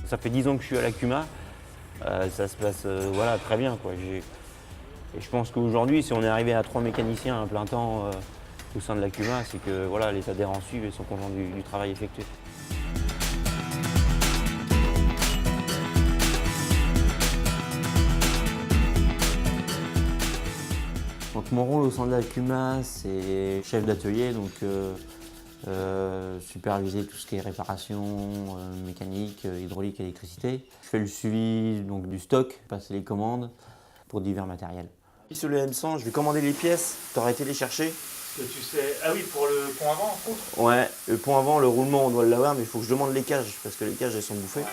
Ça fait 10 ans que je suis à la CUMA, ça se passe voilà, très bien, quoi. Et je pense qu'aujourd'hui, si on est arrivé à 3 mécaniciens à plein temps au sein de la CUMA, c'est que voilà, les adhérents suivent et sont contents du travail effectué. Donc mon rôle au sein de la CUMA, c'est chef d'atelier, donc superviser tout ce qui est réparation, mécanique, hydraulique, électricité. Je fais le suivi donc, du stock, passer les commandes pour divers matériels. Sur le M100, je vais commander les pièces, tu aurais été les chercher. Que tu sais... Ah oui, pour le pont avant, en contre. Ouais, le pont avant, le roulement, on doit l'avoir, mais il faut que je demande les cages, parce que les cages, elles sont bouffées. Ouais.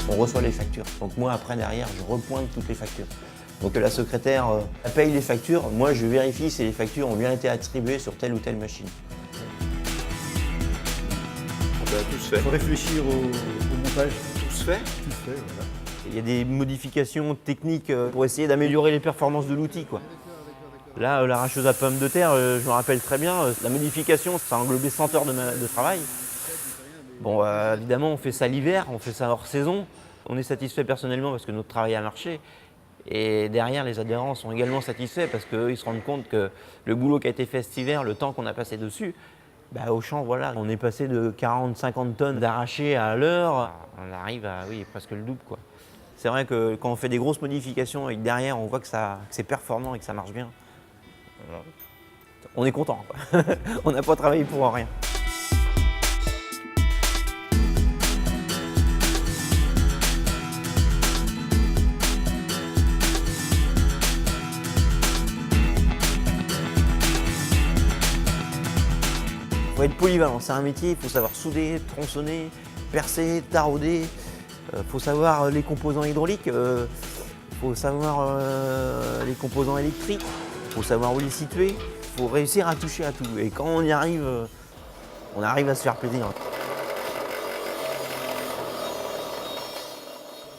On reçoit les factures. Donc moi, après, derrière, je repointe toutes les factures. Donc la secrétaire paye les factures. Moi, je vérifie si les factures ont bien été attribuées sur telle ou telle machine. Tout se fait. Il faut réfléchir au montage. Tout se fait. Tout se fait, voilà. Il y a des modifications techniques pour essayer d'améliorer les performances de l'outil, quoi. Là, l'arracheuse à pommes de terre, je me rappelle très bien, la modification, ça a englobé 100 heures de travail. Bon, évidemment, on fait ça l'hiver, on fait ça hors saison. On est satisfait personnellement parce que notre travail a marché. Et derrière, les adhérents sont également satisfaits parce qu'ils se rendent compte que le boulot qui a été fait cet hiver, le temps qu'on a passé dessus, bah, au champ, voilà, on est passé de 40-50 tonnes d'arrachés à l'heure. On arrive à presque le double, quoi. C'est vrai que quand on fait des grosses modifications et que derrière, on voit que c'est performant et que ça marche bien, on est content, quoi. On n'a pas travaillé pour rien. Il faut être polyvalent, c'est un métier, il faut savoir souder, tronçonner, percer, tarauder, il faut savoir les composants hydrauliques, il faut savoir les composants électriques, il faut savoir où les situer, il faut réussir à toucher à tout. Et quand on y arrive, on arrive à se faire plaisir.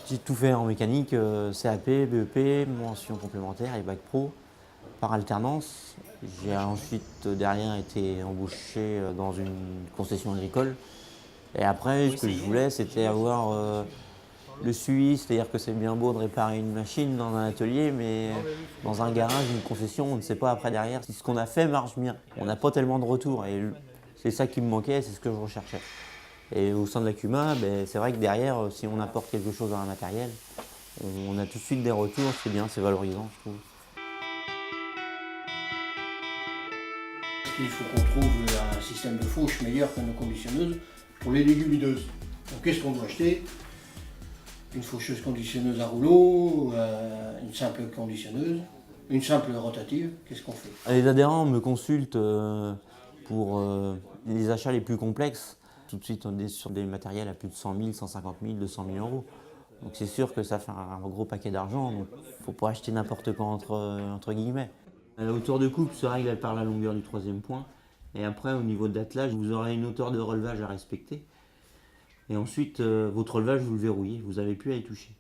J'ai tout fait en mécanique, CAP, BEP, mention complémentaire et bac pro par alternance. J'ai ensuite derrière été embauché dans une concession agricole. Et après, ce que je voulais, c'était avoir le suivi, c'est-à-dire que c'est bien beau de réparer une machine dans un atelier, mais dans un garage, une concession, on ne sait pas après derrière si ce qu'on a fait marche bien. On n'a pas tellement de retours et c'est ça qui me manquait, c'est ce que je recherchais. Et au sein de la CUMA, c'est vrai que derrière, si on apporte quelque chose dans un matériel, on a tout de suite des retours, c'est bien, c'est valorisant, je trouve. Il faut qu'on trouve un système de fauche meilleur que nos conditionneuses pour les légumineuses. Donc qu'est-ce qu'on doit acheter? Une faucheuse conditionneuse à rouleau, une simple conditionneuse, une simple rotative, qu'est-ce qu'on fait? Les adhérents me consultent pour les achats les plus complexes. Tout de suite, on est sur des matériels à plus de 100 000, 150 000, 200 000 euros. Donc c'est sûr que ça fait un gros paquet d'argent, donc il ne faut pas acheter n'importe quoi entre guillemets. La hauteur de coupe se règle par la longueur du troisième point. Et après, au niveau de l'attelage, vous aurez une hauteur de relevage à respecter. Et ensuite, votre relevage, vous le verrouillez, vous n'avez plus à y toucher.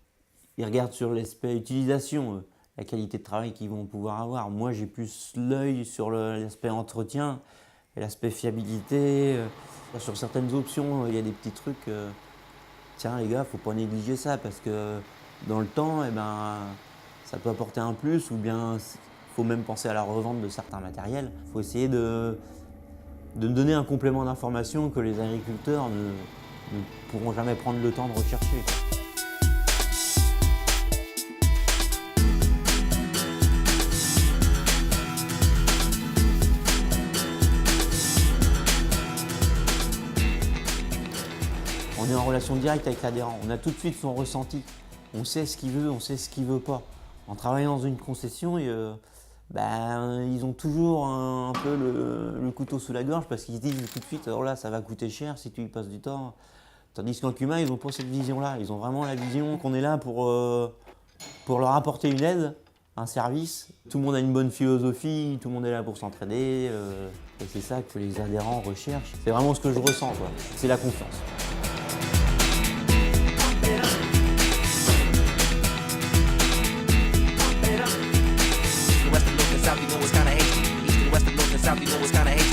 Ils regardent sur l'aspect utilisation, la qualité de travail qu'ils vont pouvoir avoir. Moi, j'ai plus l'œil sur l'aspect entretien et l'aspect fiabilité. Sur certaines options, il y a des petits trucs. Tiens, les gars, faut pas négliger ça parce que dans le temps, ça peut apporter un plus ou bien il faut même penser à la revente de certains matériels. Il faut essayer de donner un complément d'information que les agriculteurs ne pourront jamais prendre le temps de rechercher. On est en relation directe avec l'adhérent, on a tout de suite son ressenti. On sait ce qu'il veut, on sait ce qu'il ne veut pas. En travaillant dans une concession, ils ont toujours un peu le couteau sous la gorge parce qu'ils se disent tout de suite, alors là ça va coûter cher si tu y passes du temps. Tandis qu'en CUMA, ils n'ont pas cette vision-là. Ils ont vraiment la vision qu'on est là pour leur apporter une aide, un service. Tout le monde a une bonne philosophie, tout le monde est là pour s'entraider. Et c'est ça que les adhérents recherchent. C'est vraiment ce que je ressens, quoi. C'est la confiance. South, you know it's kinda hasty. East and west and north and south. south, you know it's kinda hate.